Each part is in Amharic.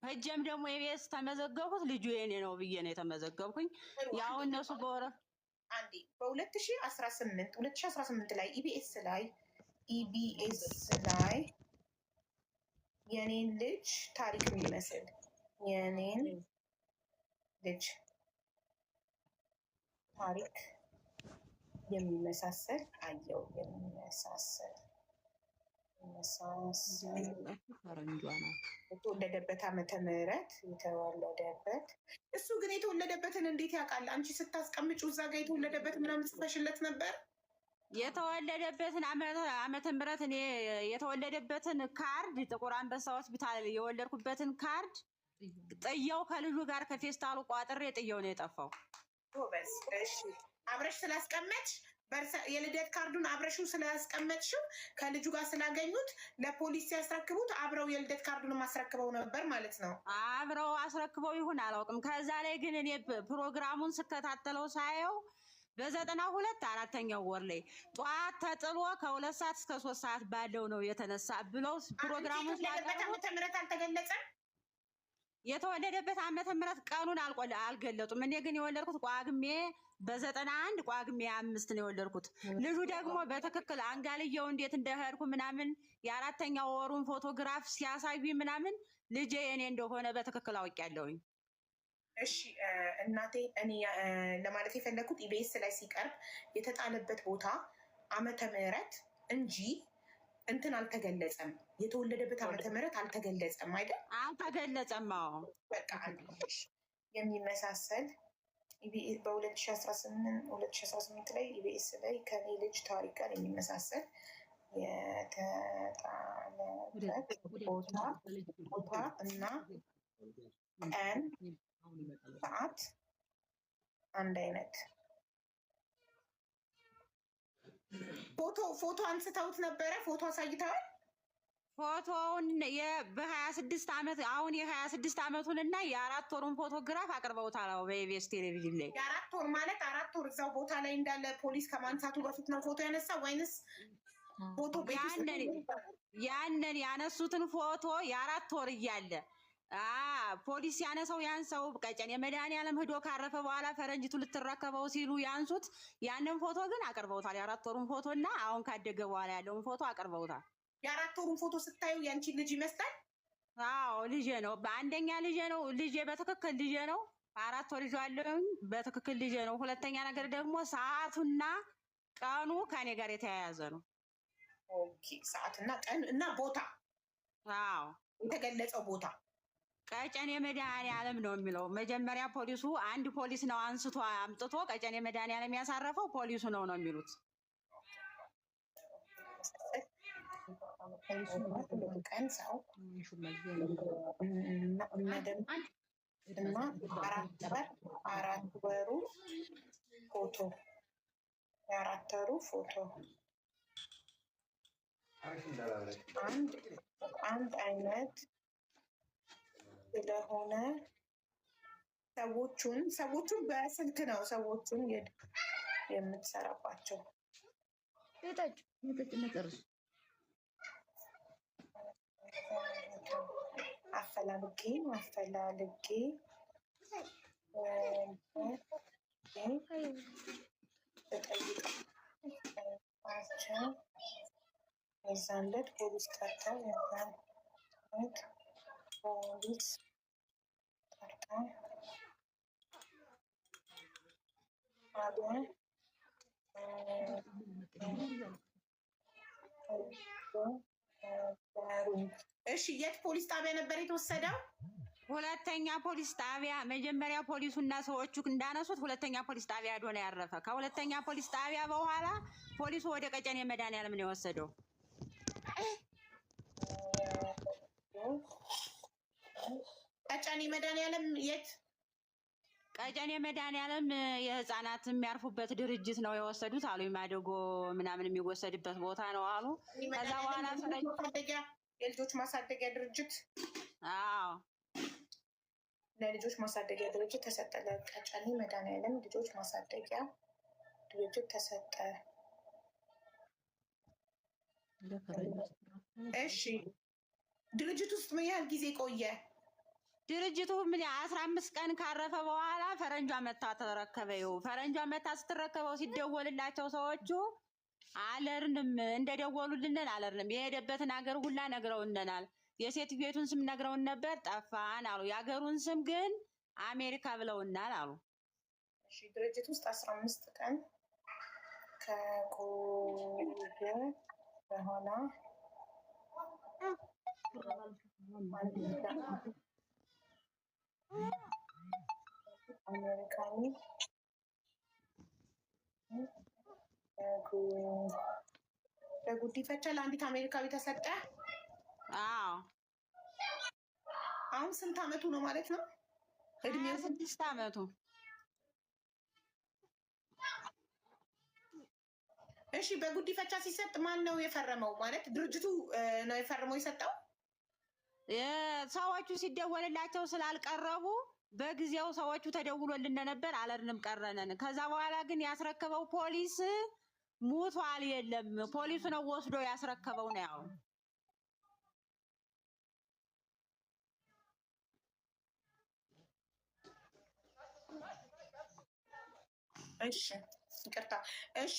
ሄጀም ደግሞ ኢቢኤስ ተመዘገብኩት ልጁ የኔ ነው ብዬ ነው የተመዘገብኩኝ። ያው እነሱ በወረ አንዴ በ2018 ላይ ኢቢኤስ ላይ የኔን ልጅ ታሪክ የሚመስል የኔን ልጅ ታሪክ የሚመሳሰል አየው። የተወለደበት ዓመተ ምህረት የተወለደበት እሱ ግን የተወለደበትን እንዴት ያውቃል? አንቺ ስታስቀምጪው እዛ ጋር የተወለደበት ምናምን ጽፈሽለት ነበር? የተወለደበትን ዓመተ ምህረት እኔ የተወለደበትን ካርድ ጥቁር አንበሳ ሆስፒታል የወለድኩበትን ካርድ ጥየው ከልጁ ጋር ከፌስታሉ ቋጥሬ ጥየው ነው የጠፋው። ጎበዝ። እሺ አብረሽ ስላስቀመጥሽ የልደት ካርዱን አብረሽው ስላስቀመጥሽው ከልጁ ጋር ስላገኙት ለፖሊስ ሲያስረክቡት አብረው የልደት ካርዱን አስረክበው ነበር ማለት ነው። አብረው አስረክበው ይሁን አላውቅም። ከዛ ላይ ግን እኔ ፕሮግራሙን ስከታተለው ሳየው በ92 4ኛው ወር ላይ ጠዋት ተጥሎ ከ2 ሰዓት እስከ 3 ሰዓት ባለው ነው የተነሳ ብለው ፕሮግራሙን የተወለደበት ዓመተ ምህረት አልተገለጸም። የተወለደበት ዓመተ ምህረት ቀኑን አልገለጡም። እኔ ግን የወለድኩት ቋግሜ በ91 ቋግሜ 5 ነው የወለድኩት። ልጁ ደግሞ በትክክል አንጋልየው እንዴት እንደሄድኩ ምናምን የ4ኛው ወሩን ፎቶግራፍ ሲያሳዩ ምናምን ልጄ የኔ እንደሆነ በትክክል አውቄያለሁኝ። እሺ እናቴ፣ እኔ ለማለት የፈለኩት ኢቢኤስ ላይ ሲቀርብ የተጣለበት ቦታ ዓመተ ምህረት እንጂ እንትን አልተገለጸም። የተወለደበት ዓመተ ምህረት አልተገለጸም አይደል? አልተገለጸም። በቃ የሚመሳሰል በ2018 ላይ ኢቢኤስ ላይ ከኔ ልጅ ታሪክ ጋር የሚመሳሰል የተጣለበት ቦታ እና ቀን ሰዓት አንድ አይነት ፎቶ አንስተውት ነበረ። ፎቶ አሳይተዋል። ፎቶውን በ26 ዓመት አሁን የ26 ዓመቱን እና የ4 ወሩን ፎቶግራፍ አቅርበውታል በኢቢኤስ ቴሌቪዥን ላይ። የ4 ወር ማለት 4 ወር እዛው ቦታ ላይ እንዳለ ፖሊስ ከማንሳቱ በፊት ነው ፎቶ ያነሳ ወይንስ ፎቶ ያንን ያነሱትን ፎቶ የ4 ወር እያለ ፖሊስ ያነሰው ያንሰው ቀጨን የመድኃኒዓለም ሂዶ ካረፈ በኋላ ፈረንጅቱ ልትረከበው ሲሉ ያንሱት። ያንን ፎቶ ግን አቅርበውታል። የ4 ወሩን ፎቶ እና አሁን ካደገ በኋላ ያለውን ፎቶ አቅርበውታል። የ4 ወሩን ፎቶ ስታዩ ያንቺን ልጅ ይመስላል? አዎ ልጄ ነው። በአንደኛ ልጄ ነው። ልጄ በትክክል ልጄ ነው። 4 ወር ይዟለሁኝ። በትክክል ልጄ ነው። ሁለተኛ ነገር ደግሞ ሰዓቱና ቀኑ ከኔ ጋር የተያያዘ ነው። ኦኬ፣ ሰዓትና ቀን እና ቦታ። አዎ የተገለጸው ቦታ ቀጨኔ መድኃኒዓለም ነው የሚለው። መጀመሪያ ፖሊሱ አንድ ፖሊስ ነው አንስቶ አምጥቶ ቀጨኔ መድኃኒዓለም ያሳረፈው ፖሊሱ ነው የሚሉት። ቀን ሰው እና 4 ወሩ ፎቶ የ4 ወሩ ፎቶ አንድ አይነት ስለሆነ ሰዎቹን በስልክ ነው ሰዎቹን የምትሰራባቸው። አፈላልጌ ተጠይቃቸው የዛን ዕለት ፖሊስ ጠርተው እሺ፣ የት ፖሊስ ጣቢያ ነበር የተወሰደው? ሁለተኛ ፖሊስ ጣቢያ። መጀመሪያ ፖሊሱና ሰዎቹ እንዳነሱት ሁለተኛ ፖሊስ ጣቢያ ሄዶ ነው ያረፈ። ከሁለተኛ ፖሊስ ጣቢያ በኋላ ፖሊሱ ወደ ቀጨኔ መድኃኒዓለም ነው የወሰደው። ቀጨኔ መድኃኒዓለም የት? ቀጨኔ መድኃኒዓለም የህፃናት የሚያርፉበት ድርጅት ነው የወሰዱት አሉ። ማደጎ ምናምን የሚወሰድበት ቦታ ነው አሉ። ከዛ በኋላ የልጆች ማሳደጊያ ድርጅት። አዎ ለልጆች ማሳደጊያ ድርጅት ተሰጠ። ለቀጨኔ መድኃኒዓለም ልጆች ማሳደጊያ ድርጅት ተሰጠ። እሺ፣ ድርጅት ውስጥ ምን ያህል ጊዜ ቆየ? ድርጅቱ ምን 15 ቀን ካረፈ በኋላ ፈረንጇ መታ ተረከበው። ፈረንጇ መታ ስትረከበው ሲደወልላቸው ሰዎቹ አለርንም እንደደወሉልን አለርንም የሄደበትን ሀገር ሁላ ነግረውናል። የሴት ቤቱን ስም ነግረውን ነበር፣ ጠፋን አሉ። የሀገሩን ስም ግን አሜሪካ ብለውናል አሉ። እሺ ድርጅት ውስጥ 15 ቀን ከቆየ በኋላ አሜሪካዊ በጉዲፈቻ ለአንዲት አሜሪካዊ ተሰጠ። አዎ አሁን ስንት አመቱ ነው ማለት ነው? እድሜው 6 አመቱ። እሺ በጉዲፈቻ ሲሰጥ ማን ነው የፈረመው? ማለት ድርጅቱ ነው የፈረመው የሰጠው? ሰዎቹ ሲደወልላቸው ስላልቀረቡ በጊዜው ሰዎቹ ተደውሎልን ነበር፣ አለርንም ቀረነን። ከዛ በኋላ ግን ያስረከበው ፖሊስ ሙቷል። የለም ፖሊሱ ነው ወስዶ ያስረከበው ነው ያው። እሺ ይቅርታ። እሺ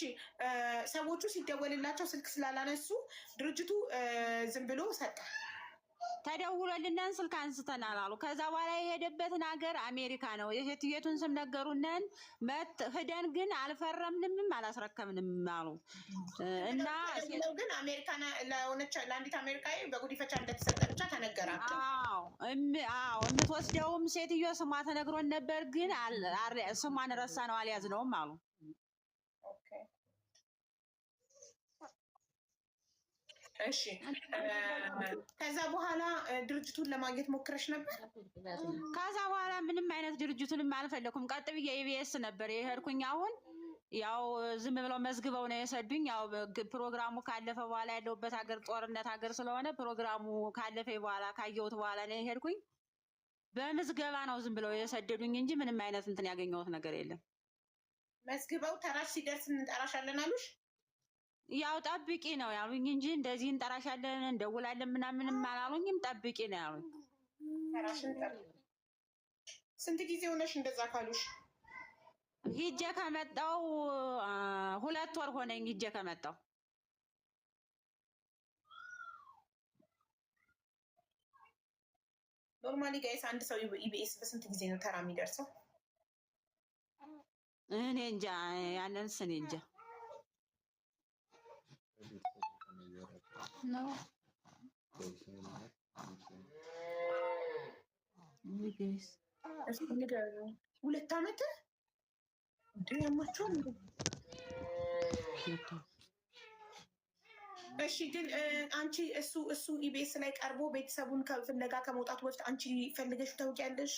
ሰዎቹ ሲደወልላቸው ስልክ ስላላነሱ ድርጅቱ ዝም ብሎ ሰጠ። ተደውሎልንን ስልክ አንስተናል አሉ። ከዛ በኋላ የሄደበትን ሀገር አሜሪካ ነው። የሴትየቱን ስም ነገሩነን። ሂደን ግን አልፈረምንም አላስረከብንም አሉ። እና ግን አሜሪካ ለሆነች ለአንዲት አሜሪካዊ በጉዲፈቻ እንደተሰጠ ብቻ ተነገራቸው። አዎ የምትወስደውም ሴትዮ ስሟ ተነግሮን ነበር፣ ግን ስሟን ረሳ ነው አልያዝነውም አሉ። እሺ ከዛ በኋላ ድርጅቱን ለማግኘት ሞክረሽ ነበር? ከዛ በኋላ ምንም አይነት ድርጅቱንም አልፈለኩም። ቀጥ ብዬ ኢቢኤስ ነበር የሄድኩኝ። አሁን ያው ዝም ብለው መዝግበው ነው የሰዱኝ። ያው ፕሮግራሙ ካለፈ በኋላ ያለውበት ሀገር ጦርነት ሀገር ስለሆነ ፕሮግራሙ ካለፈ በኋላ ካየሁት በኋላ ነው የሄድኩኝ። በምዝገባ ነው ዝም ብለው የሰደዱኝ እንጂ ምንም አይነት እንትን ያገኘሁት ነገር የለም። መዝግበው ተራሽ ሲደርስ እንጠራሻለን አሉሽ? ያው ጠብቂ ነው ያሉኝ እንጂ እንደዚህ እንጠራሻለን እንደውላለን ምናምንም አላሉኝም። ጠብቂ ነው ያሉኝ። ተራሽን ጠብቂ። ስንት ጊዜ ሆነሽ እንደዛ ካሉሽ? ሂጄ ከመጣሁ 2 ወር ሆነኝ። ሂጄ ከመጣሁ ኖርማሊ ጋይስ አንድ ሰው ኢቢኤስ በስንት ጊዜ ነው ተራ የሚደርሰው? እኔ እንጃ፣ ያንንስ እኔ እንጃ ነው። 2 አመት ያማቸዋል። እሺ ግን አንቺ እሱ ኢቢኤስ ላይ ቀርቦ ቤተሰቡን ፍለጋ ከመውጣቱ በፊት አንቺ ፈልገሽ ታውቂያለሽ?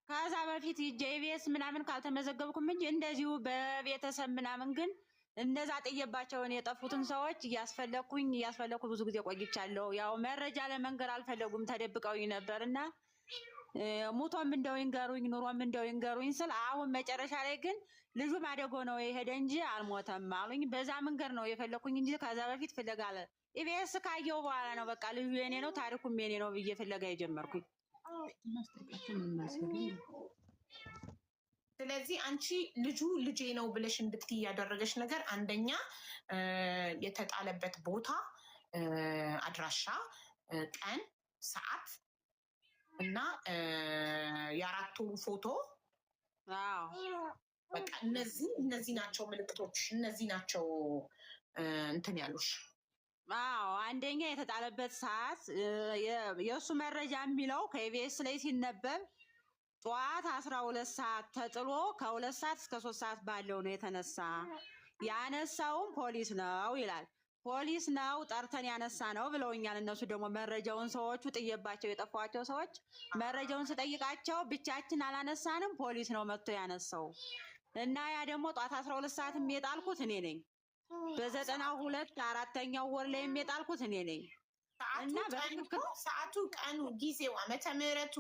ከዛ በፊት ኢቢኤስ ምናምን ካልተመዘገብኩም እንጂ እንደዚሁ በቤተሰብ ምናምን ግን እነዛ ጥየባቸውን የጠፉትን ሰዎች እያስፈለኩ ብዙ ጊዜ ቆይቻለሁ። ያው መረጃ ለመንገር አልፈለጉም፣ ተደብቀውኝ ነበር እና ሙቶም እንደው ይንገሩኝ ኑሮም እንደው ይንገሩኝ ስል አሁን መጨረሻ ላይ ግን ልጁ ማደጎ ነው የሄደ እንጂ አልሞተም አሉኝ። በዛ መንገድ ነው የፈለኩኝ እንጂ ከዛ በፊት ፍለጋ አለ ኢቢኤስ ካየው በኋላ ነው በቃ ልጁ የኔ ነው ታሪኩም የኔ ነው ብዬ ፍለጋ የጀመርኩኝ። ስለዚህ አንቺ ልጁ ልጄ ነው ብለሽ እንድትይ ያደረገሽ ነገር አንደኛ የተጣለበት ቦታ፣ አድራሻ፣ ቀን፣ ሰዓት እና የ4 ወሩ ፎቶ። በቃ እነዚህ ናቸው ምልክቶች፣ እነዚህ ናቸው እንትን ያሉሽ። አዎ አንደኛ የተጣለበት ሰዓት የእሱ መረጃ የሚለው ከኢቢኤስ ላይ ሲነበብ ጠዋት 12 ሰዓት ተጥሎ ከ2 ሰዓት እስከ 3 ሰዓት ባለው ነው የተነሳ። ያነሳውም ፖሊስ ነው ይላል። ፖሊስ ነው ጠርተን ያነሳ ነው ብለውኛል። እነሱ ደግሞ መረጃውን ሰዎቹ ጥየባቸው የጠፏቸው ሰዎች መረጃውን ስጠይቃቸው ብቻችን አላነሳንም ፖሊስ ነው መጥቶ ያነሳው እና ያ ደግሞ ጠዋት 12 ሰዓት የጣልኩት እኔ ነኝ። በ92 4ኛው ወር ላይ የጣልኩት እኔ ነኝ። እና ሰዓቱ፣ ቀኑ፣ ጊዜው፣ ዓመተ ምህረቱ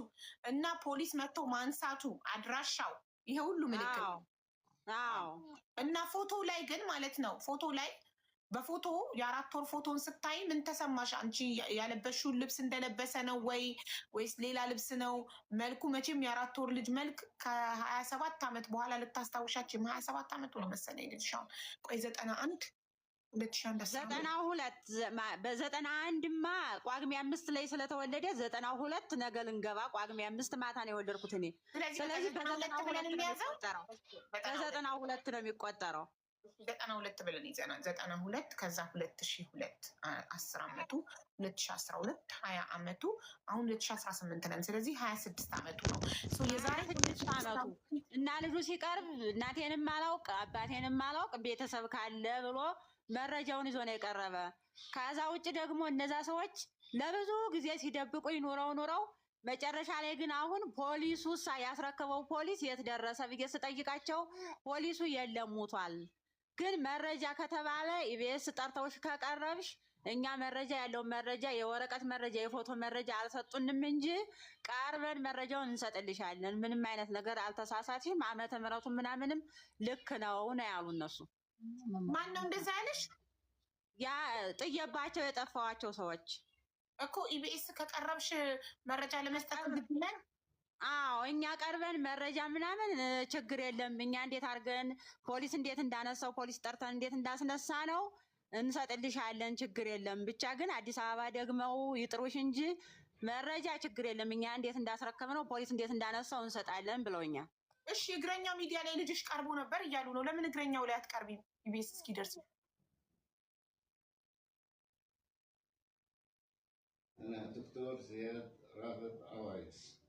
እና ፖሊስ መጥቶ ማንሳቱ፣ አድራሻው ይሄ ሁሉ ምልክት ነው። አዎ እና ፎቶ ላይ ግን ማለት ነው ፎቶ ላይ በፎቶ የ4 ወር ፎቶን ስታይ ምን ተሰማሽ አንቺ? ያለበሽውን ልብስ እንደለበሰ ነው ወይስ ሌላ ልብስ ነው? መልኩ መቼም የ4 ወር ልጅ መልክ ከ27 ዓመት በኋላ ልታስታውሻችም። 27 ዓመቱ ነው መሰለኝ ልጅሽ። አሁን ቆይ 91 በ91ማ ቋግሜ 5 ላይ ስለተወለደ 92 ነገ ልንገባ ቋግሜ 5 ማታ ነው የወለድኩት እኔ። ስለዚህ በ92 ነው የሚቆጠረው። 92 ብለን ይዘናል። 92 ከዛ 2002 10 ዓመቱ 2012 20 ዓመቱ አሁን 2018 ነን። ስለዚህ 26 ዓመቱ ነው የዛሬ 26 ዓመቱ እና ልጁ ሲቀርብ እናቴንም አላውቅ አባቴንም አላውቅ ቤተሰብ ካለ ብሎ መረጃውን ይዞ ነው የቀረበ። ከዛ ውጭ ደግሞ እነዛ ሰዎች ለብዙ ጊዜ ሲደብቁኝ ኑረው መጨረሻ ላይ ግን አሁን ፖሊሱ ያስረከበው ፖሊስ የት ደረሰ ብዬ ስጠይቃቸው ፖሊሱ የለም ሞቷል። ግን መረጃ ከተባለ ኢቢኤስ ጠርተውሽ ከቀረብሽ እኛ መረጃ ያለውን መረጃ የወረቀት መረጃ የፎቶ መረጃ አልሰጡንም እንጂ ቀርበን መረጃውን እንሰጥልሻለን። ምንም አይነት ነገር አልተሳሳትሽም፣ ዓመተ ምሕረቱ ምናምንም ልክ ነው ያሉ እነሱ። ማን ነው እንደዛ ያለሽ? ያ ጥየባቸው የጠፋዋቸው ሰዎች እኮ ኢቢኤስ ከቀረብሽ መረጃ ለመስጠት ግድለን። አዎ እኛ ቀርበን መረጃ ምናምን ችግር የለም። እኛ እንዴት አድርገን ፖሊስ እንዴት እንዳነሳው ፖሊስ ጠርተን እንዴት እንዳስነሳ ነው እንሰጥልሻለን፣ ችግር የለም። ብቻ ግን አዲስ አበባ ደግመው ይጥሩሽ እንጂ መረጃ ችግር የለም። እኛ እንዴት እንዳስረከብነው ፖሊስ እንዴት እንዳነሳው እንሰጣለን ብለውኛል። እሺ እግረኛው ሚዲያ ላይ ልጅሽ ቀርቦ ነበር እያሉ ነው። ለምን እግረኛው ላይ አትቀርቢም? ኢቢኤስ እስኪደርስ أنا الدكتور زياد راغب عوايس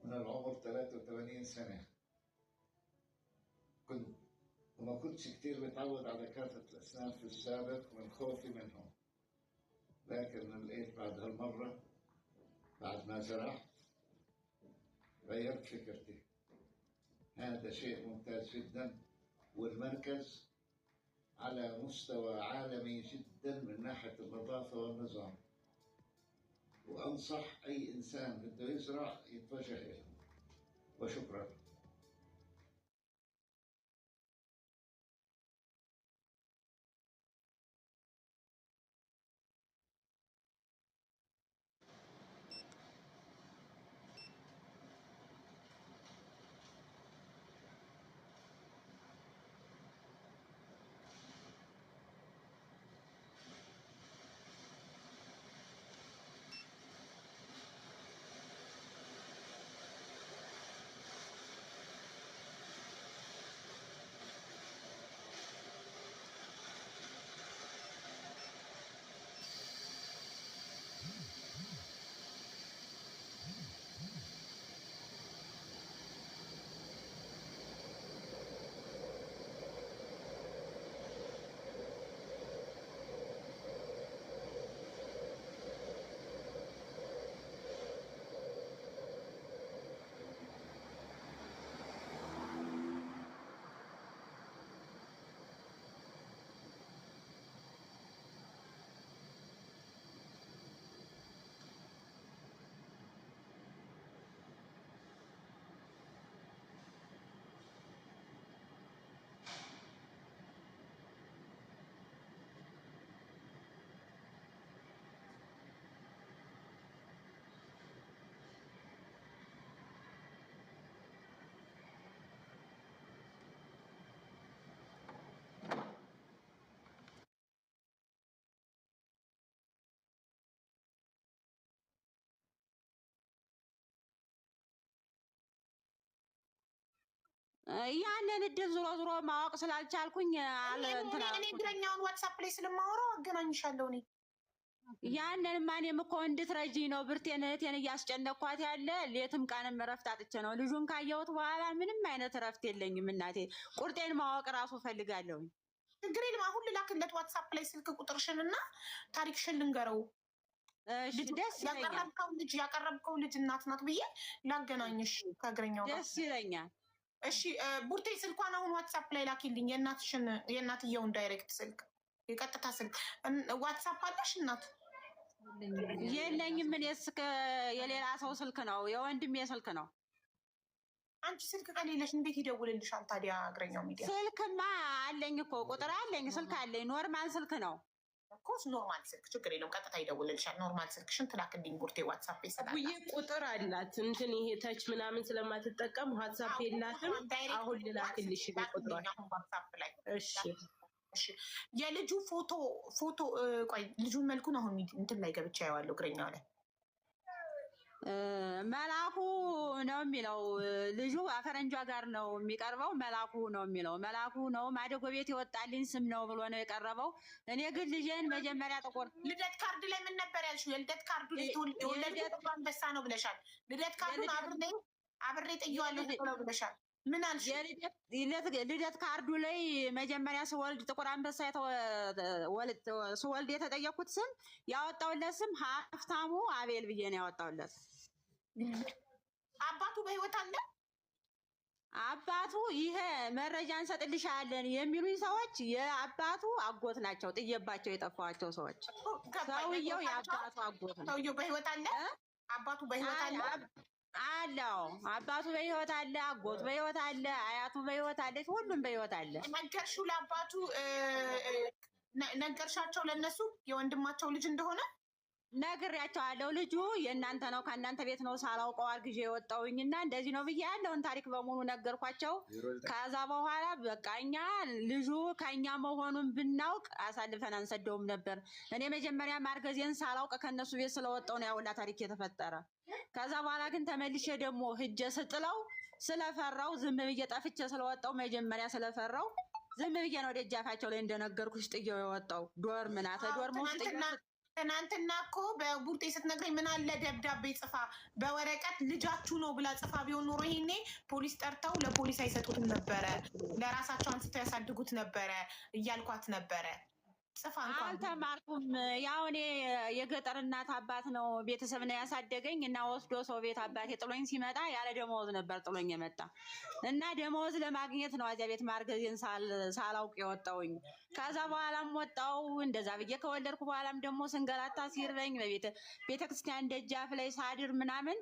من العمر 83 سنة. وما كنتش كتير متعود على دكاترة الأسنان في السابق من خوفي منهم، لكن لقيت بعد هالمرة بعد ما زرعت غيرت فكرتي. هذا شيء ممتاز جدا، والمركز على مستوى عالمي جدا من ناحية النظافة والنظام، وأنصح أي إنسان بده يزرع يتوجه إليه. وشكرا. ያንን እድል ዞሮ ማወቅ ስላልቻልኩኝ እኔ እግረኛውን ዋትሳፕ ላይ ስለማወራው አገናኝሻለሁ። እኔ ያንን ማንም እኮ እንድትረጂኝ ነው ብርቴን እህቴን እያስጨነቅኳት ያለ ሌትም ቀንም እረፍት አጥቼ ነው። ልጁን ካየሁት በኋላ ምንም አይነት እረፍት የለኝም እናቴ። ቁርጤን ማወቅ ራሱ ፈልጋለሁ። ችግር የለም። አሁን ልላክለት ዋትሳፕ ላይ ስልክ ቁጥርሽን እና ታሪክሽን ልንገረው። ደስ ይለኛል። ያቀረብከው ልጅ እናት ናት ብዬ ላገናኝሽ ከእግረኛው ጋር። ደስ ይለኛል። እሺ ቡርቴ ስልኳን አሁን ዋትሳፕ ላይ ላኪልኝ። የእናትየውን ዳይሬክት ስልክ የቀጥታ ስልክ ዋትሳፕ አለሽ እናት? የለኝም። እኔስ የሌላ ሰው ስልክ ነው የወንድሜ ስልክ ነው። አንቺ ስልክ ከሌለሽ እንዴት ይደውልልሻል ታዲያ? እግረኛው ሚዲያ ስልክማ አለኝ እኮ ቁጥር አለኝ፣ ስልክ አለኝ። ኖርማል ስልክ ነው ኮስ ኖርማል ስልክ ችግር የለውም። ቀጥታ ይደውልልሻል። ኖርማል ስልክሽን ትላክልኝ ቡርቴ። ዋትሳፕ ይሰጣል። ውዬ ቁጥር አላት እንትን ይሄ ተች ምናምን ስለማትጠቀም ዋትሳፕ የላትም። አሁን ልላክልሽ ቁጥሯል ዋትሳፕ ላይ። እሺ የልጁ ፎቶ ቆይ ልጁን መልኩን አሁን እንትን ላይ ገብቻ ያዋለው እግረኛው ላይ መላኩ ነው የሚለው ልጁ አፈረንጇ ጋር ነው የሚቀርበው። መላኩ ነው የሚለው መላኩ ነው ማደጎ ቤት የወጣልኝ ስም ነው ብሎ ነው የቀረበው። እኔ ግን ልጄን መጀመሪያ ጥቁር ልደት ካርድ ላይ ምን ነበር ያልሽው? የልደት ካርዱ የወለደት አንበሳ ነው ብለሻል። ልደት ካርዱን አብሬ ጥየዋለሁ ብለሻል። ምን አልሽ? ልደት ካርዱ ላይ መጀመሪያ ስወልድ ጥቁር አንበሳ ስወልድ የተጠየኩት ስም ያወጣውለት ስም ሀፍታሙ አቤል ብዬ ነው ያወጣውለት። አባቱ በህይወት አለ? አባቱ ይሄ መረጃ እንሰጥልሻለን የሚሉኝ ሰዎች የአባቱ አጎት ናቸው። ጥየባቸው የጠፋቸው ሰዎች ሰውየው የአባቱ አጎት ነው። ሰውየው በህይወት አለ? አባቱ በህይወት አለ? አለው። አባቱ በህይወት አለ፣ አጎቱ በህይወት አለ፣ አያቱ በህይወት አለች፣ ሁሉም በህይወት አለ። ነገርሽው ለአባቱ? ነገርሻቸው ለነሱ የወንድማቸው ልጅ እንደሆነ? ነግሬያቸዋለሁ። ልጁ የእናንተ ነው ከእናንተ ቤት ነው ሳላውቀው አርግዤ የወጣሁኝና እንደዚህ ነው ብዬ ያለውን ታሪክ በሙሉ ነገርኳቸው። ከዛ በኋላ በቃ እኛ ልጁ ከእኛ መሆኑን ብናውቅ አሳልፈን አንሰደውም ነበር። እኔ መጀመሪያ ማርገዜን ሳላውቅ ከእነሱ ቤት ስለወጣሁ ነው ያውላ ታሪክ የተፈጠረ። ከዛ በኋላ ግን ተመልሼ ደግሞ ሂጄ ስጥለው ስለፈራው ዝም ብዬ ጠፍቼ ስለወጣሁ መጀመሪያ ስለፈራው ዝም ብዬ ነው ደጃፋቸው ላይ እንደነገርኩሽ ጥዬው የወጣው። ዶርም ናት። ዶርም ውስጥ ትናንትና እኮ በቡርጤ ስትነግረኝ ምን አለ ደብዳቤ ጽፋ በወረቀት ልጃችሁ ነው ብላ ጽፋ ቢሆን ኖሮ ይሄኔ ፖሊስ ጠርተው ለፖሊስ አይሰጡትም ነበረ፣ ለራሳቸው አንስተው ያሳድጉት ነበረ እያልኳት ነበረ። ጽፋ እንኳን አልተማርኩም። ያው እኔ የገጠር እናት አባት ነው ቤተሰብ ነው ያሳደገኝ እና ወስዶ ሰው ቤት አባቴ ጥሎኝ ሲመጣ ያለ ደመወዝ ነበር ጥሎኝ የመጣ እና ደመወዝ ለማግኘት ነው እዚያ ቤት ማርገዜን ሳላውቅ የወጣውኝ። ከዛ በኋላም ወጣው እንደዛ ብዬ ከወለድኩ በኋላም ደግሞ ስንገላታ ሲርበኝ ቤተክርስቲያን ደጃፍ ላይ ሳድር ምናምን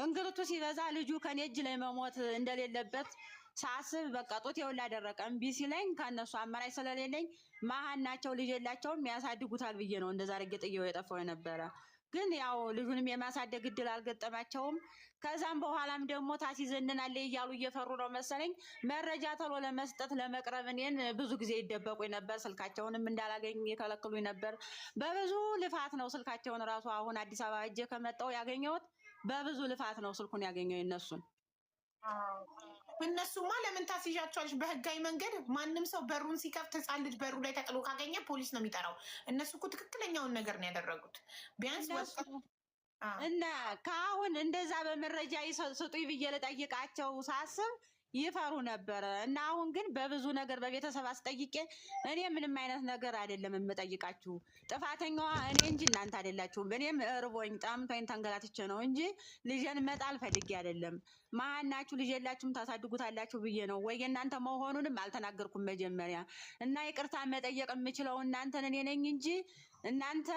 እንግልቱ ሲበዛ ልጁ ከኔ እጅ ላይ መሞት እንደሌለበት ሳስብ በቃ ጦት የውላ ደረቀ። እምቢ ሲለኝ ከእነሱ አማራጭ ስለሌለኝ መሀን ናቸው ልጅ የላቸውም ያሳድጉታል ብዬ ነው እንደዛ አድርጌ ጥዬው የጠፋው የነበረ። ግን ያው ልጁንም የማሳደግ እድል አልገጠማቸውም። ከዛም በኋላም ደግሞ ታሲዘንናል እያሉ እየፈሩ ነው መሰለኝ መረጃ ቶሎ ለመስጠት ለመቅረብ እኔን ብዙ ጊዜ ይደበቁኝ ነበር። ስልካቸውንም እንዳላገኝ የከለክሉኝ ነበር። በብዙ ልፋት ነው ስልካቸውን ራሱ አሁን አዲስ አበባ እጄ ከመጣሁ ያገኘሁት በብዙ ልፋት ነው ስልኩን ያገኘው የነሱን። እነሱማ ለምን ታስይዣቸዋለሽ? በህጋዊ መንገድ ማንም ሰው በሩን ሲከፍት ህፃን ልጅ በሩ ላይ ተጥሎ ካገኘ ፖሊስ ነው የሚጠራው። እነሱ እኮ ትክክለኛውን ነገር ነው ያደረጉት። ቢያንስ እና ከአሁን እንደዛ በመረጃ ስጡኝ ብዬ ልጠይቃቸው ሳስብ ይፈሩ ነበረ እና አሁን ግን በብዙ ነገር በቤተሰብ አስጠይቄ እኔ ምንም አይነት ነገር አይደለም የምጠይቃችሁ፣ ጥፋተኛዋ እኔ እንጂ እናንተ አይደላችሁም። እኔም እርቦኝ ጠምቶኝ ተንገላትቼ ነው እንጂ ልጄን መጣል ፈልጌ አይደለም። መሀናችሁ ልጅ የላችሁም ታሳድጉታላችሁ ብዬ ነው ወይ የእናንተ መሆኑንም አልተናገርኩም መጀመሪያ። እና ይቅርታ መጠየቅ የምችለው እናንተን እኔ ነኝ እንጂ እናንተ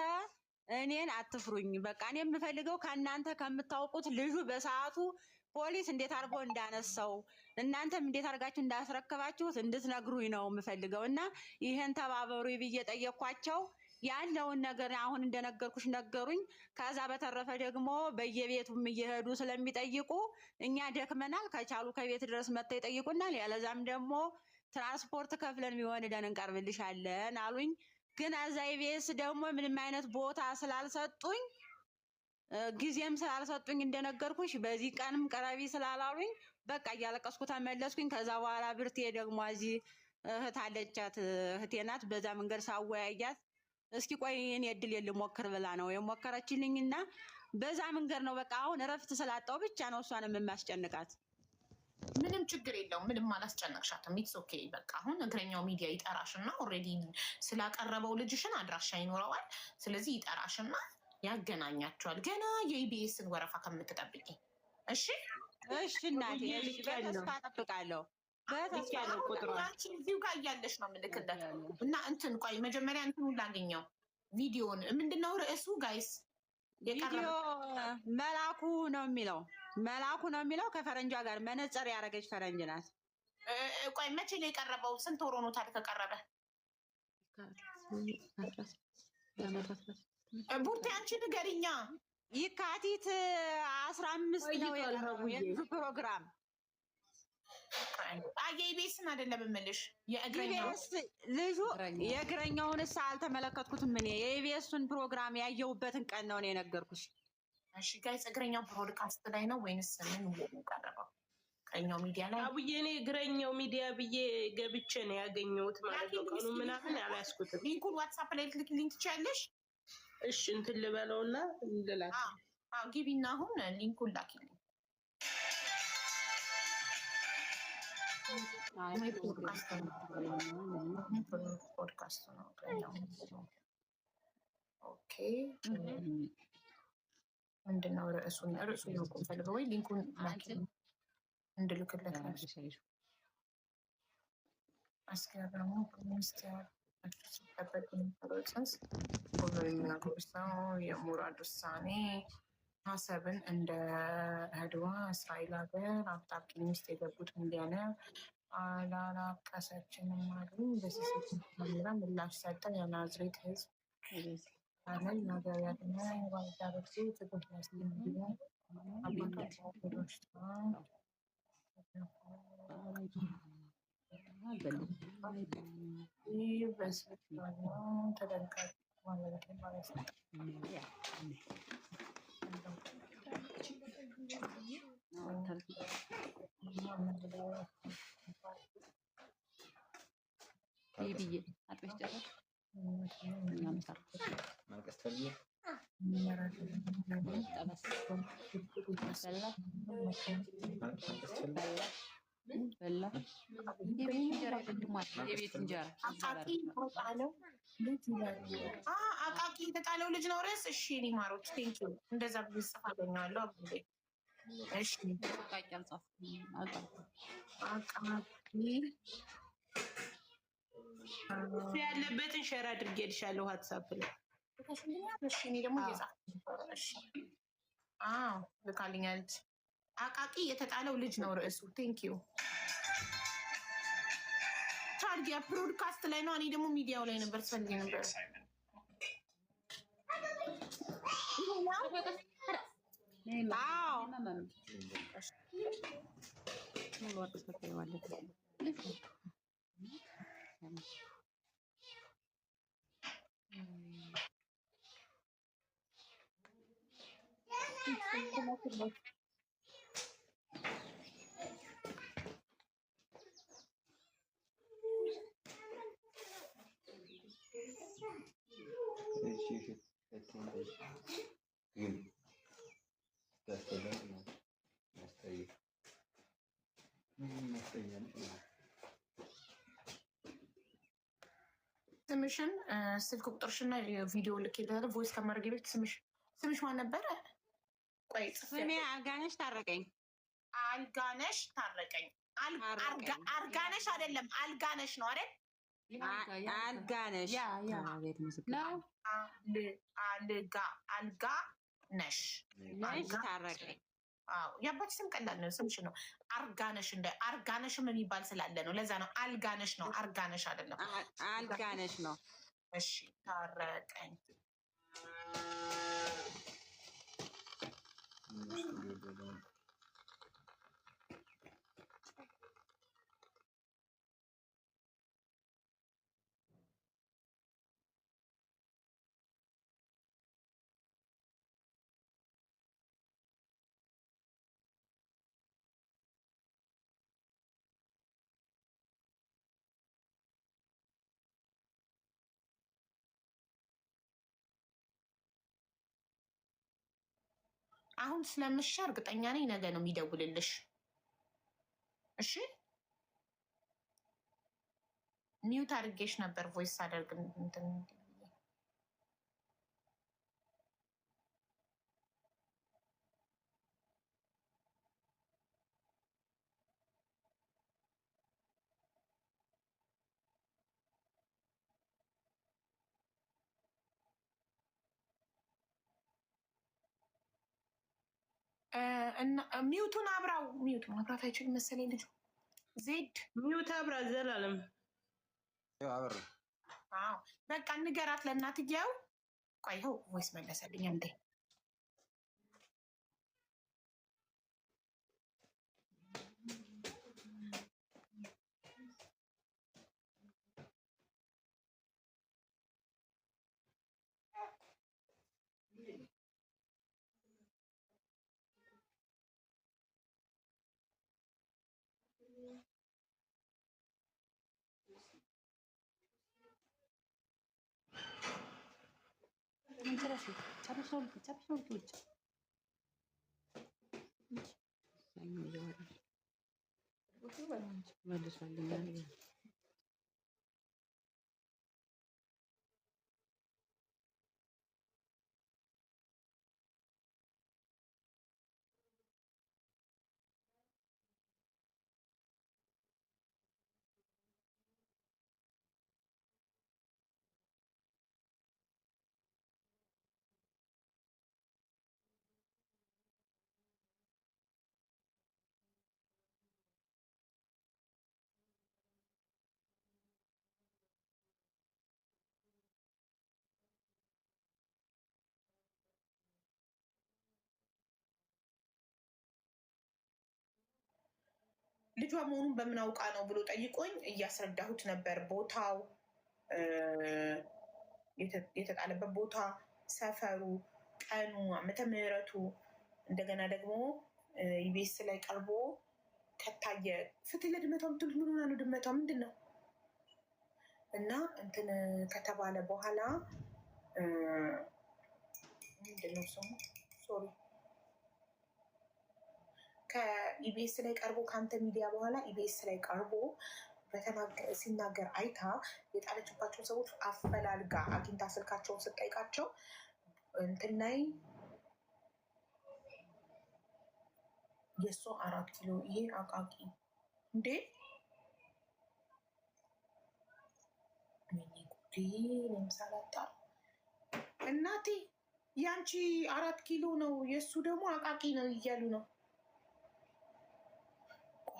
እኔን አትፍሩኝ። በቃ እኔ የምፈልገው ከእናንተ ከምታውቁት ልጁ በሰዓቱ ፖሊስ እንዴት አድርጎ እንዳነሳው እናንተም እንዴት አድርጋችሁ እንዳስረከባችሁት እንድትነግሩኝ ነው የምፈልገው። እና ይሄን ተባበሩ ብዬ ጠየኳቸው። ያለውን ነገር አሁን እንደነገርኩሽ ነገሩኝ። ከዛ በተረፈ ደግሞ በየቤቱም እየሄዱ ስለሚጠይቁ እኛ ደክመናል፣ ከቻሉ ከቤት ድረስ መጥተው ይጠይቁናል፣ ያለዛም ደግሞ ትራንስፖርት ከፍለን ቢሆን ደን እንቀርብልሻለን አሉኝ። ግን እዛ ኢቢኤስ ደግሞ ምንም አይነት ቦታ ስላልሰጡኝ ጊዜም ስላልሰጡኝ እንደነገርኩሽ በዚህ ቀንም ቀረቢ ስላላሉኝ በቃ እያለቀስኩ ተመለስኩኝ። ከዛ በኋላ ብርቴ ደግሞ እዚህ እህት አለቻት፣ እህቴ ናት። በዛ መንገድ ሳወያያት እስኪ ቆይ እኔ እድል ልሞክር ብላ ነው የሞከረችልኝ እና በዛ መንገድ ነው በቃ አሁን እረፍት ስላጣው ብቻ ነው እሷንም የማስጨንቃት። ምንም ችግር የለውም። ምንም አላስጨነቅሻትም። ኢትስ ኦኬ። በቃ አሁን እግረኛው ሚዲያ ይጠራሽና ኦልሬዲ ስላቀረበው ልጅሽን አድራሻ ይኖረዋል። ስለዚህ ይጠራሽና ያገናኛቸዋል። ገና የኢቢኤስን ወረፋ ከምትጠብቂ። እሺ እሺ እናቴ፣ በተስፋ እጠብቃለሁ። እዚሁ ጋር እያለሽ ነው የምልክለት እና እንትን ቆይ መጀመሪያ እንትኑ ላገኘው ቪዲዮን። ምንድነው ርዕሱ ጋይስ? ቪዲዮ መላኩ ነው የሚለው መላኩ ነው የሚለው ከፈረንጇ ጋር መነጽር ያደረገች ፈረንጅ ናት። ቆይ መቼ ነው የቀረበው? ስንት ወር ሆኖታል ከቀረበ? ቡርቴ አንቺ ንገሪኛ። የካቲት 15 ነው የቀረበው የልጁ ፕሮግራም። የኢቢኤስን አይደለም የምልሽ የእግረኛው ልጁ የእግረኛውንስ አልተመለከትኩትም እኔ የኢቢኤስን ፕሮግራም ያየሁበትን ቀን ነው እኔ የነገርኩሽ። እሺ ጋይስ እግረኛው ብሮድካስት ላይ ነው ወይንስ ምን ቀረበው? እግረኛው ሚዲያ ላይ አቡዬ እኔ እግረኛው ሚዲያ ብዬ ገብቼ ነው ያገኘሁት ማለት ነው። ቀኑ ምናምን አላስኩትም። ሊንኩን ዋትስአፕ ላይ ልትልኪልኝ ትችያለሽ? እሺ እንትን ልበለውና ልላክ። ግቢና አሁን ሊንኩን ላኪልኝ። ፖድካስት ነው። ኦኬ ምንድን ነው ርዕሱን ሊንኩን ፈልገው ወይ ሊንኩን እንድልክለት አስገራሙ ሚኒስቴር ሲጠበቅ የሚባለው ጽንስ የሙራድ ውሳኔ ሀሰብን እንደ ህድዋ እስራኤል ሀገር አጣብቂኝ ውስጥ የገቡት ሚሊዮነ አላላቀሰችንም አሉ። በሲሲቲቪ ካሜራ ምላሽ ሰጠ። የናዝሬት ህዝብ አለን ነገር ያለና የባለዳረሱ ትግል ያስለምድያ አባቶች ይህ በስልክ ተደንቃቂ ማለት ማለት ነው። የቤት እንጀራ አቃቂ የተጣለው ልጅ ነው ርዕስ። እሺ እኔ ማሮች ቴንኪ እንደዛ ብዙ ጽፍ አገኘዋለሁ። እሺ ያለበትን ሸር አድርጌልሻለሁ ዋትስአፕ ላይ። እኔ ደግሞ ልካልኛለች። አቃቂ የተጣለው ልጅ ነው ርዕሱ። ቴንኪዩ ታርጊያ ብሮድካስት ላይ ነው። እኔ ደግሞ ሚዲያው ላይ ነበር ትፈልጊ ነበር። ስምሽን ስልክ ቁጥርሽና ቪዲዮ ልኬልሻለሁ። ቮይስ ከማድረግ ቤት ስምሽ ማን ነበረ? ቆይ ስሜ አልጋነሽ ታረቀኝ። አልጋነሽ ታረቀኝ። አርጋነሽ አይደለም አልጋነሽ ነው አይደል? አልጋነሽ አልጋነሽ ታረቀኝ። የአባትሽ ስም ቀላል ነው። ስምሽ ነው አርጋነሽ። እንደ አርጋነሽም የሚባል ስላለ ነው። ለዛ ነው አልጋነሽ ነው። አርጋነሽ አይደለም አልጋነሽ ነው። እሺ ታረቀኝ። አሁን ስለምሽ እርግጠኛ ነኝ ነገ ነው የሚደውልልሽ። እሺ ሚውት አድርጌሽ ነበር ቮይስ አደርግ እንትን ሚውቱን አብራው። ሚውቱን ማብራት አይችልም መሰለኝ ልጁ። ዜድ ሚውት አብራ ዘላለም አበራ። አዎ በቃ ንገራት ለእናትየው። ቆይ ይኸው ቮይስ መለሰልኝ እንዴ። ልጇ መሆኑን በምን አውቃ ነው ብሎ ጠይቆኝ እያስረዳሁት ነበር። ቦታው የተጣለበት ቦታ፣ ሰፈሩ፣ ቀኑ፣ ዓመተ ምሕረቱ እንደገና ደግሞ ኢቢኤስ ላይ ቀርቦ ከታየ ፍትህ ለድመቷ ምትሉት ምን ሆና ነው? ድመቷ ምንድን ነው? እና እንትን ከተባለ በኋላ ምንድን ነው ስሙ? ሶሪ ከኢቢኤስ ላይ ቀርቦ ከአንተ ሚዲያ በኋላ ኢቢኤስ ላይ ቀርቦ ሲናገር አይታ የጣለችባቸው ሰዎች አፈላልጋ አግኝታ ስልካቸውን ስጠይቃቸው እንትን ላይ የእሱ 4 ኪሎ ይሄ አቃቂ እንዴ ለምሳላጣ እናቴ ያንቺ 4 ኪሎ ነው የእሱ ደግሞ አቃቂ ነው እያሉ ነው።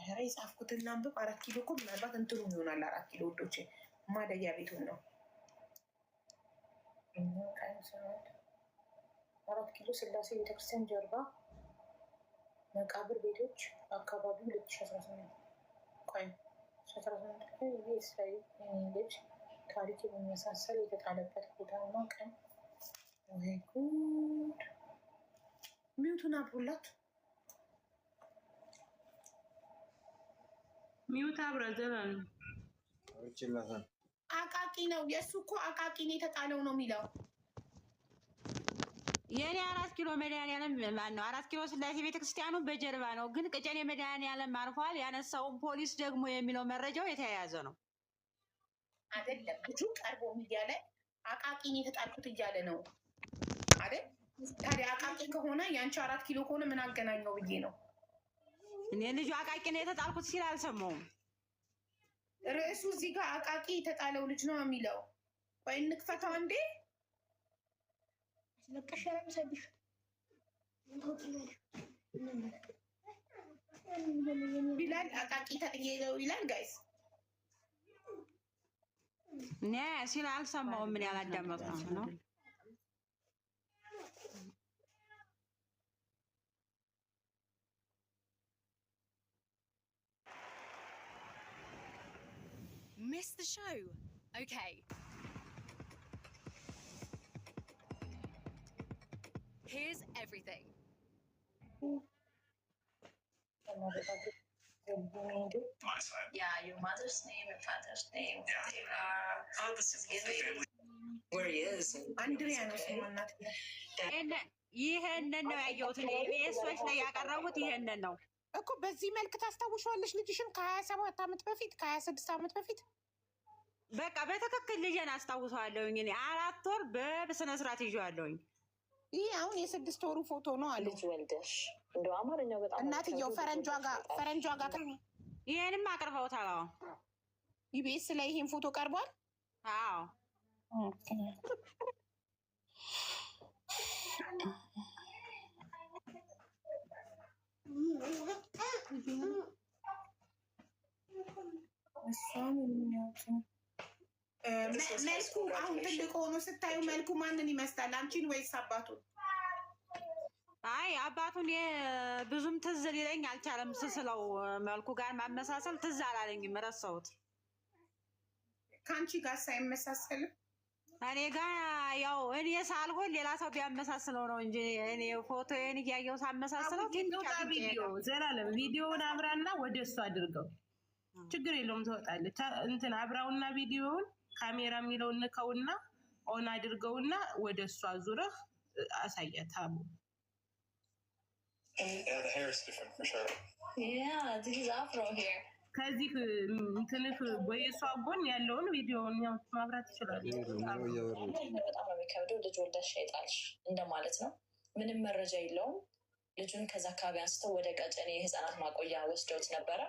ኧረ የጻፍኩትን ላንብብ። 4 ኪሎ እኮ ምናልባት እንትኑ ይሆናል። 4 ኪሎ ወዶቼ ማደጊያ ቤቱን ነው። 4 ኪሎ ስላሴ ቤተክርስቲያን ጀርባ መቃብር ቤቶች አካባቢ 2018 ቆይ 18 ላይ ልጅ ታሪክ የሚመሳሰል የተጣለበት ቦታና ቀን። ወይ ጉድ! ሚውቱን አብሩላት። ሚውት አብራ ዘላለም አቃቂ ነው የእሱ እኮ አቃቂ ነው የተጣለው ነው የሚለው። የኔ 4 ኪሎ መድኃኒዓለም ማን ነው? 4 ኪሎ ስላሴ ቤተክርስቲያኑ በጀርባ ነው፣ ግን ቅጨኔ መድኃኒዓለም አርፏል። ያነሳውን ፖሊስ ደግሞ የሚለው መረጃው የተያያዘ ነው አይደለም። ልጁ ቀርቦ ሚዲያ ላይ አቃቂ ነው የተጣልኩት እያለ ነው አይደል? ታዲያ አቃቂ ከሆነ የአንቺ 4 ኪሎ ከሆነ ምን አገናኘው ብዬ ነው እኔ። ልጁ አቃቂ ነው የተጣልኩት ሲል አልሰማሁም። ርዕሱ እዚህ ጋር አቃቂ የተጣለው ልጅ ነው የሚለው። ወይ እንክፈተው እንዴ ይላል። አቃቂ ተጥዬለው ይላል። ጋይስ እኔ ሲል አልሰማሁም። ምን ያላዳመጥኩት ነው። Missed the show. Okay. Here's everything. Yeah, your mother's name and father's name. Yeah. They are all the same. Where he is. Andrea ነው ስማናት። ይሄንን ነው ያየሁት። ኢቢኤሶች ላይ ያቀረቡት ይሄንን ነው እኮ። በዚህ መልክ ታስታውሻለሽ ልጅሽን ከ27 ዓመት በፊት ከ26 ዓመት በፊት? በቃ በትክክል ልጄን አስታውሰዋለሁኝ። እኔ 4 ወር በስነ ስርዓት ይዤዋለሁኝ። ይህ አሁን የ6 ወሩ ፎቶ ነው አሉ። ልጅ ወልደሽ እንደው አማርኛው በጣም እናትየው ፈረንጇ ጋር ይሄንም አቅርበውታል። አዎ ኢቢኤስ ላይ ይሄን ፎቶ ቀርቧል። አዎ እሷን የሚያውቁ መልኩ አሁን ትልቅ ሆኖ ስታዩ መልኩ ማንን ይመስላል? አንቺን ወይስ አባቱን? አይ አባቱን ብዙም ትዝ ሊለኝ አልቻለም። ስስለው መልኩ ጋር ማመሳሰል ትዝ አላለኝም፣ ረሳሁት። ከአንቺ ጋር ሳይመሳሰልም እኔ ጋር ያው እኔ ሳልሆን ሌላ ሰው ቢያመሳስለው ነው እንጂ እኔ ፎቶዬን እያየሁ ሳመሳስለው ቪዲዮ ዘላለም ቪዲዮውን አብራና ወደ እሱ አድርገው ችግር የለውም ትወጣለች። እንትን አብራውና ቪዲዮውን ካሜራ የሚለውን ንከውና ኦን አድርገውና ወደ እሱ አዙረህ አሳያት። አቡ ከዚህ እንትንህ ወይ እሷ ጎን ያለውን ቪዲዮውን ያው ማብራት ይችላል። በጣም ነው የሚከብደው። ልጅ ወልደሽ ሸይጣልሽ እንደማለት ነው። ምንም መረጃ የለውም። ልጁን ከዛ አካባቢ አንስተው ወደ ቀጨኔ የህፃናት ማቆያ ወስደውት ነበረ።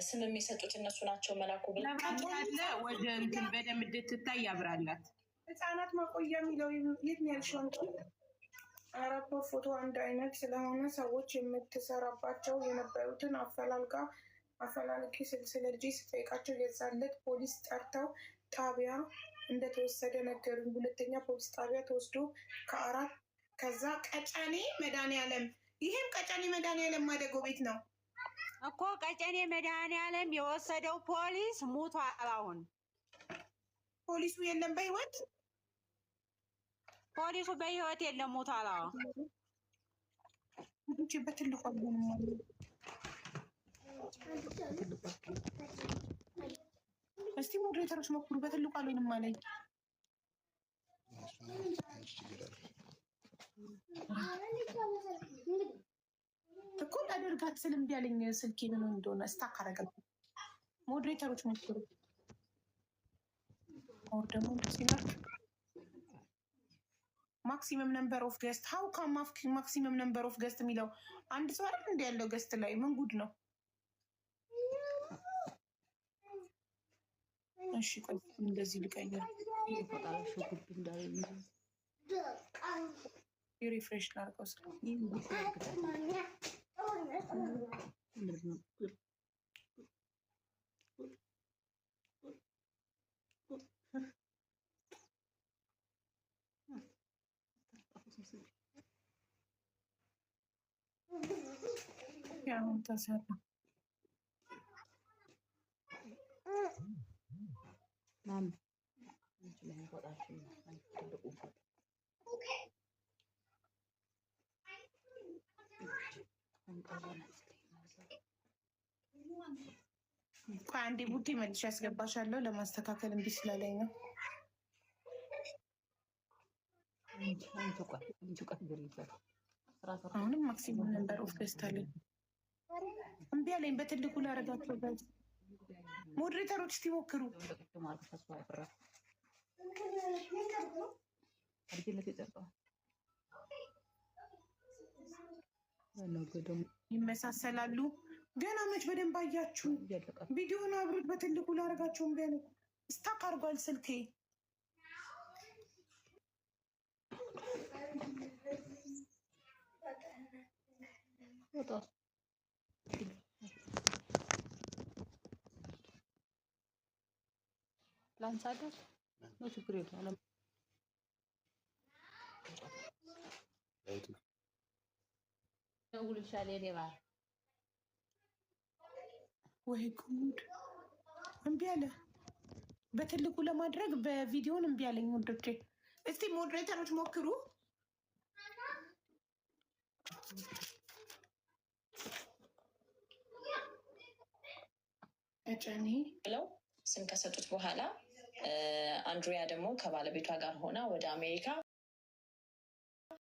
ስም የሚሰጡት እነሱ ናቸው። መላኩ ያለ ወደ እንትን በደንብ እንድትታይ ያብራላት። ህፃናት ማቆያ የሚለው የት ነው ያልሽው? አራት ፎቶ አንድ አይነት ስለሆነ ሰዎች የምትሰራባቸው የነበሩትን አፈላልጌ ስለ ልጄ ስጠይቃቸው የዛለት ፖሊስ ጠርተው ጣቢያ እንደተወሰደ ነገሩኝ። ሁለተኛ ፖሊስ ጣቢያ ተወስዶ ከዛ ቀጨኔ መድኃኒዓለም፣ ይሄም ቀጨኔ መድኃኒዓለም ማደጎ ቤት ነው እኮ። ቀጨኔ መድኃኒዓለም የወሰደው ፖሊስ ሙቷል። አሁን ፖሊሱ የለም በህይወት፣ ፖሊሱ በህይወት የለም፣ ሙቷል። በትልቁ እስቲ ሞዴሬተሮች ሞክሩ። በትልቁ አልሆንም አለኝ እኮ ላደርጋት ስል እምቢ አለኝ። ስልኬ ምን እንደሆነ ስታክ አደረገ። ሞዴሬተሮች ሞክሩ። ኦር ደግሞ ማክሲመም ነምበር ኦፍ ገስት ሀው ካም ማክሲመም ነምበር ኦፍ ገስት የሚለው አንድ ሰው አይደል እንደ ያለው ገስት ላይ ምን ጉድ ነው? እሺ ቆይ እንደዚህ ልቀይር። ሪፍሬሽ ላድርገው። ያሁን ተሰራ አንዴ ቡቲ መልሼ ያስገባሻለሁ። ለማስተካከል እምቢ ስላለኝ ነው። አሁንም ማክሲመም ነምበር ኦፍ ገስት አለኝ። እምቢ አለኝ። በትልቁ ላደርጋቸው። ሞዴሬተሮች እስቲ ሞክሩ። ይመሳሰላሉ። ገና መች በደንብ አያችሁ? ቪዲዮን አብሩት። በትልቁ ላደርጋቸው እምቢ አለኝ። ስታክ አድርጓል ስልኬ። ላንሳደር ነው ችግር የለም። ወይ ጉድ! እምቢ አለ። በትልቁ ለማድረግ በቪዲዮን እምቢ አለኝ። ወንዶቼ እስቲ ሞዴሬተሮች ሞክሩ። ቀጨኔ ብለው ስም ከሰጡት በኋላ አንድሪያ ደግሞ ከባለቤቷ ጋር ሆና ወደ አሜሪካ